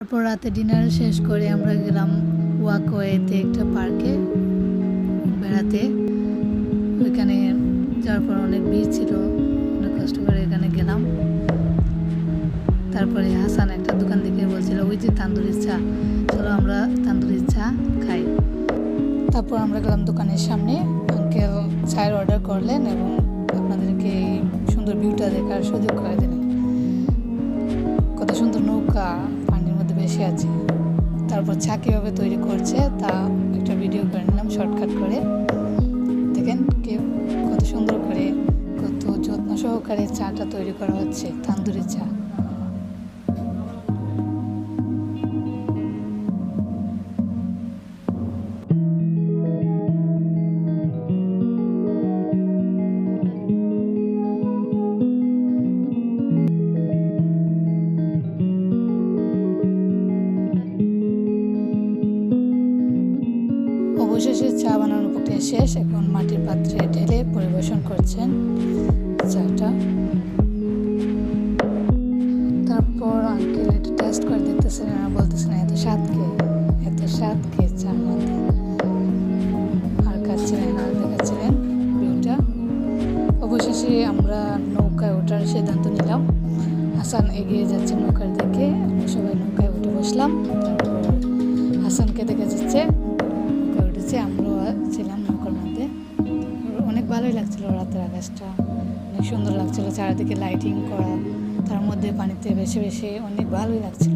তারপর রাতে ডিনার শেষ করে আমরা গেলাম ওয়াকওয়েতে একটা পার্কে বেড়াতে। ওইখানে যাওয়ার পর অনেক ভিড় ছিল, অনেক কষ্ট করে এখানে গেলাম। তারপরে হাসান একটা দোকান থেকে বলছিল ওই যে তান্দুরি চা, চলো আমরা তান্দুরি চা খাই। তারপর আমরা গেলাম দোকানের সামনে, আঙ্কেল চায়ের অর্ডার করলেন এবং আপনাদেরকে এই সুন্দর ভিউটা দেখার সুযোগ করে দিলেন। কত সুন্দর নৌকা পানির মধ্যে ভেসে আছে। তারপর চা কীভাবে তৈরি করছে তা একটা ভিডিও করে নিলাম শর্টকাট করে। দেখেন কত সুন্দর করে, কত যত্ন সহকারে চাটা তৈরি করা হচ্ছে, তান্দুরি চা। অবশেষে চা বানানোর প্রক্রিয়া শেষ, এখন মাটির পাত্রে ঢেলে পরিবেশন করছেন চাটা। তারপর আঙ্কেল এটা টেস্ট করে দেখতেছেন আর বলতেছেন এত স্বাদ খেয়ে চার মধ্যে, আর খাচ্ছিলেন আর দেখাচ্ছিলেন ভিউটা। অবশেষে আমরা নৌকায় ওঠার সিদ্ধান্ত নিলাম। হাসান এগিয়ে যাচ্ছে নৌকার দিকে, আমরা সবাই নৌকায় উঠে বসলাম। তারপর হাসানকে দেখা যাচ্ছে আমরাও ছিলাম নৌকার মধ্যে। অনেক ভালোই লাগছিল, রাতের আকাশটা অনেক সুন্দর লাগছিল, চারিদিকে লাইটিং করা, তার মধ্যে পানিতে ভেসে ভেসে অনেক ভালোই লাগছিল।